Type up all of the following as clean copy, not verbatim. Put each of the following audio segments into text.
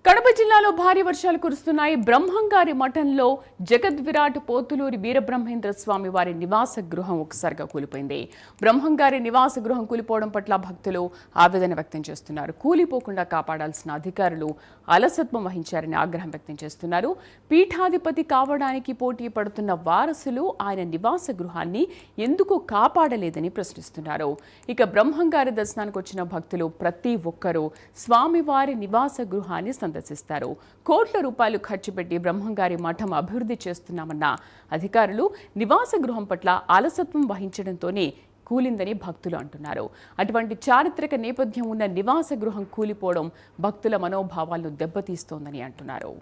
కడప జిల్లాలో భారీ వర్షాలు కురుస్తున్నాయి. బ్రహ్మంగారి మఠంలో జగద్విరాట్ పోతులూరి వీరబ్రహ్మేంద్ర స్వామి వారి నివాస గృహం ఒకసారిగా కూలిపోయింది. బ్రహ్మంగారి నివాస గృహం కూలిపోవడం పట్ల భక్తులు ఆవేదన వ్యక్తం చేస్తున్నారు. కూలిపోకుండా కాపాడాల్సిన అధికారులు అలసత్వం వహించారని ఆగ్రహం వ్యక్తం చేస్తున్నారు. పీఠాధిపతి కావడానికి పోటీ పడుతున్న వారసులు ఆయన నివాస గృహాన్ని ఎందుకు కాపాడలేదని ప్రశ్నిస్తున్నారు. ఇక బ్రహ్మంగారి దర్శనానికి వచ్చిన భక్తులు ప్రతి ఒక్కరూ స్వామివారి నివాస గృహాన్ని సందర్శిస్తారు. కోట్ల రూపాయలు ఖర్చు పెట్టి బ్రహ్మంగారి మఠం అభివృద్ధి చేస్తున్నామన్న అధికారులు నివాస గృహం పట్ల అలసత్వం వహించడంతోనే కూలిందని భక్తులు అంటున్నారు. అటువంటి చారిత్రక నేపథ్యం ఉన్న నివాస గృహం కూలిపోవడం భక్తుల మనోభావాలను దెబ్బతీస్తోందని అంటున్నారు.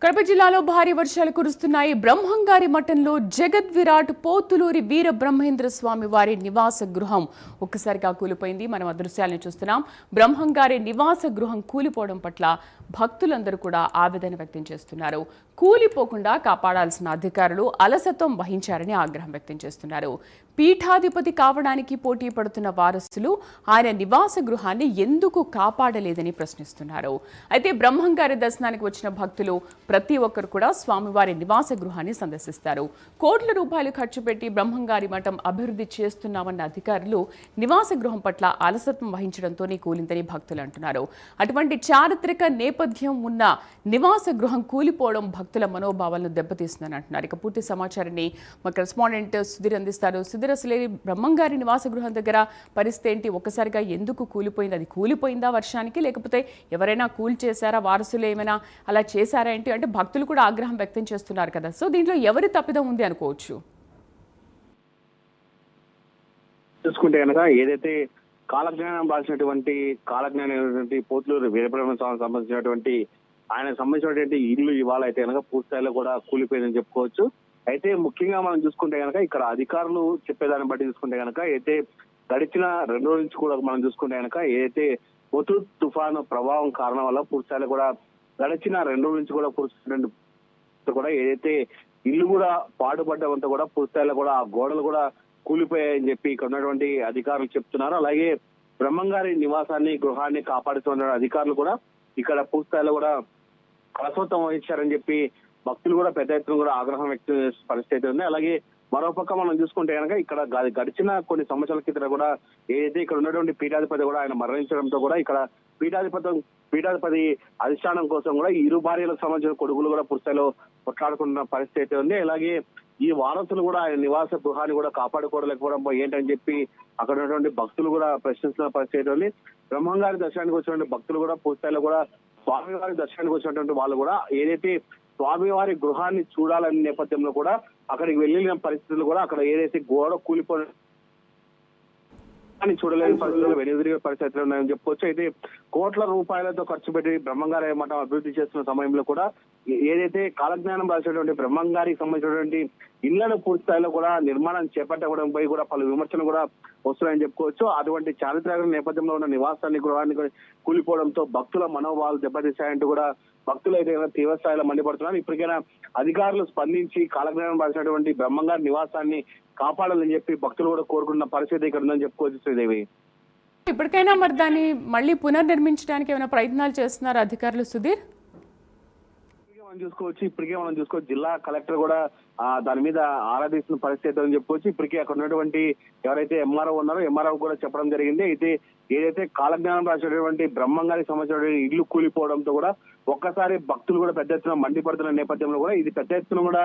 కడప జిల్లాలో భారీ వర్షాలు కురుస్తున్నాయి. బ్రహ్మంగారి మఠంలో జగద్విరాట్ పోతులూరి వీరబ్రహ్మేంద్ర స్వామి వారి నివాస గృహం ఒక్కసారిగా కూలిపోయింది. మనం ఆ దృశ్యాలను చూస్తున్నాం. బ్రహ్మంగారి నివాస గృహం కూలిపోవడం పట్ల భక్తులందరూ కూడా ఆవేదన వ్యక్తం చేస్తున్నారు. కూలిపోకుండా కాపాడాల్సిన అధికారులు అలసత్వం వహించారని ఆగ్రహం వ్యక్తం చేస్తున్నారు. పీఠాధిపతి కావడానికి పోటీ పడుతున్న వారసులు ఆయన నివాస గృహాన్ని ఎందుకు కాపాడలేదని ప్రశ్నిస్తున్నారు. అయితే బ్రహ్మంగారి దర్శనానికి వచ్చిన భక్తులు ప్రతి ఒక్కరు కూడా స్వామివారి నివాస గృహాన్ని సందర్శిస్తారు. కోట్ల రూపాయలు ఖర్చు పెట్టి బ్రహ్మంగారి మఠం అభివృద్ధి చేస్తున్నామన్న అధికారులు నివాస గృహం పట్ల అలసత్వం వహించడంతోనే కూలిందని భక్తులు అంటున్నారు. అటువంటి చారిత్రక నేపథ్యం ఉన్న నివాస గృహం కూలిపోవడం భక్తుల మనోభావాలను దెబ్బతీస్తుందని అంటున్నారు. ఇక పూర్తి సమాచారాన్ని మా కరెస్పాండెంట్ సుధీర్ అందిస్తారు. సుధీర్, అసలు బ్రహ్మంగారి నివాస గృహం దగ్గర పరిస్థితి ఏంటి? ఒక్కసారిగా ఎందుకు కూలిపోయింది? అది కూలిపోయిందా వర్షానికి, లేకపోతే ఎవరైనా కూల్చేశారా, వారసులు ఏమైనా అలా చేశారా ఏంటి? అంటే భక్తులు కూడా ఆగ్రహం వ్యక్తం చేస్తున్నారు కదా. సో దీంట్లో ఎవరి తప్పిదం ఉంది అనుకోవచ్చు? చూసుకుంటే కనుక ఏదైతే కాలజ్ఞానం కాలజ్ఞానం పోతులూరు వీరబ్రహ్మ స్వామికి సంబంధించినటువంటి ఆయనకు సంబంధించినటువంటి ఇల్లు ఇవాళ అయితే కనుక పూర్తి స్థాయిలో కూడా కూలిపోయిందని చెప్పుకోవచ్చు. అయితే ముఖ్యంగా మనం చూసుకుంటే కనుక ఇక్కడ అధికారులు చెప్పేదాన్ని బట్టి చూసుకుంటే కనుక అయితే గడిచిన 2 రోజుల నుంచి కూడా మనం చూసుకుంటే కనుక ఏదైతే హుదూద్ తుఫాను ప్రభావం కారణం వల్ల పూర్తి స్థాయిలో కూడా గడిచిన 2 రోజుల నుంచి కూడా పూర్తి కూడా ఏదైతే ఇల్లు కూడా పాడుపడ్డంతా కూడా పూర్తి స్థాయిలో కూడా ఆ గోడలు కూడా కూలిపోయాయని చెప్పి ఇక్కడ ఉన్నటువంటి అధికారులు చెప్తున్నారు. అలాగే బ్రహ్మంగారి నివాసాన్ని గృహాన్ని కాపాడుతున్న అధికారులు కూడా ఇక్కడ పూర్తి స్థాయిలో కూడా అలసత్వం వహించారని చెప్పి భక్తులు కూడా పెద్ద ఎత్తున కూడా ఆగ్రహం వ్యక్తం చేసే పరిస్థితి ఉంది. అలాగే మరోపక్క మనం చూసుకుంటే కనుక ఇక్కడ గడిచిన కొన్ని సంవత్సరాల క్రితం కూడా ఏదైతే ఇక్కడ ఉన్నటువంటి పీఠాధిపతి కూడా ఆయన మరణించడంతో కూడా ఇక్కడ పీఠాధిపతి అధిష్టానం కోసం కూడా ఇరు భార్యలకు సంబంధించిన కొడుకులు కూడా పుస్తకాలు కొట్లాడుకున్న పరిస్థితి ఉంది. అలాగే ఈ వారసులు కూడా ఆయన నివాస గృహాన్ని కూడా కాపాడుకోవలేకపోవడం ఏంటని చెప్పి అక్కడ ఉన్నటువంటి భక్తులు కూడా ప్రశ్నిస్తున్న పరిస్థితి ఉంది. బ్రహ్మంగారి దర్శనానికి వచ్చినటువంటి భక్తులు కూడా పూర్తిస్థాయిలో కూడా స్వామివారి దర్శనానికి వచ్చినటువంటి వాళ్ళు కూడా ఏదైతే స్వామివారి గృహాన్ని చూడాలనే నేపథ్యంలో కూడా అక్కడికి వెళ్ళిన పరిస్థితులు కూడా అక్కడ ఏదైతే గోడ కూలిపోయిన చూడలేని పరిస్థితులు వెనుదిరిగే పరిస్థితులు ఉన్నాయని చెప్పుకోవచ్చు. అయితే కోట్ల రూపాయలతో ఖర్చు పెట్టి బ్రహ్మంగారి మఠం అభివృద్ధి చేస్తున్న సమయంలో కూడా ఏదైతే కాలజ్ఞానం రాసినటువంటి బ్రహ్మంగారికి సంబంధించినటువంటి ఇళ్లను పూర్తి స్థాయిలో కూడా నిర్మాణం చేపట్టడంపై కూడా పలు విమర్శలు కూడా వస్తున్నాయని చెప్పుకోవచ్చు. అటువంటి చారిత్రక నేపథ్యంలో ఉన్న నివాసాన్ని గృహాన్ని కూలిపోవడంతో భక్తుల మనోభావాలు దెబ్బతీశాయంటూ కూడా భక్తులు అయితే తీవ్ర స్థాయిలో మండిపడుతున్నారు. ఇప్పటికైనా అధికారులు స్పందించి కాలజ్ఞానం రాసినటువంటి బ్రహ్మంగారి నివాసాన్ని కాపాడాలని చెప్పి భక్తులు కూడా కోరుకున్న పరిస్థితి ఇక్కడ ఉందని చెప్పుకోవచ్చు. శ్రీదేవి, ఇప్పటికైనా మరి దాన్ని మళ్ళీ పునర్నిర్మించడానికి ఏమైనా ప్రయత్నాలు చేస్తున్నారు అధికారులు? సుధీర్, మనం చూసుకోవచ్చు జిల్లా కలెక్టర్ కూడా దాని మీద ఆరాధిస్తున్న పరిస్థితి అని చెప్పుకోవచ్చు. ఇప్పటికే అక్కడ ఉన్నటువంటి ఎవరైతే ఎంఆర్ఓ ఉన్నారో ఎంఆర్ఓ కూడా చెప్పడం జరిగింది. అయితే ఏదైతే కాలజ్ఞానం రాసినటువంటి బ్రహ్మంగారికి సంబంధించిన ఇల్లు కూలిపోవడంతో కూడా ఒక్కసారి భక్తులు కూడా పెద్ద ఎత్తున మండిపడుతున్న నేపథ్యంలో కూడా ఇది పెద్ద ఎత్తున కూడా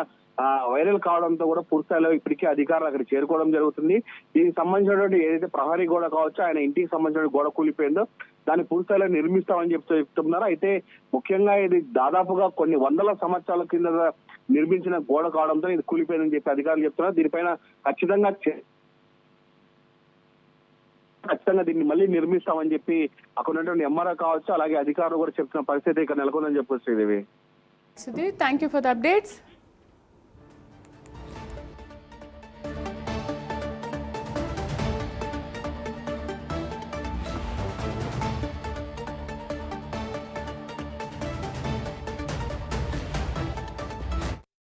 వైరల్ కావడంతో కూడా పూర్తిస్థాయిలో ఇప్పటికే అధికారులు అక్కడ చేరుకోవడం జరుగుతుంది. దీనికి సంబంధించినటువంటి ఏదైతే ప్రహరీ గోడ కావచ్చు, ఆయన ఇంటికి సంబంధించిన గోడ కూలిపోయిందో దాన్ని పూర్తిస్థాయిలో నిర్మిస్తామని చెప్తున్నారు. అయితే ముఖ్యంగా ఇది దాదాపుగా కొన్ని వందల సంవత్సరాల కింద నిర్మించిన గోడ కావడంతో ఇది కూలిపోయిందని చెప్పి అధికారులు చెప్తున్నారు. దీనిపైన ఖచ్చితంగా దీన్ని మళ్ళీ నిర్మిస్తామని చెప్పి అక్కడ ఉన్నటువంటి ఎంఆర్ఓ కావచ్చు, అలాగే అధికారులు కూడా చెప్తున్న పరిస్థితి ఇక్కడ నెలకొందని చెప్పొచ్చు. Thank you for the updates.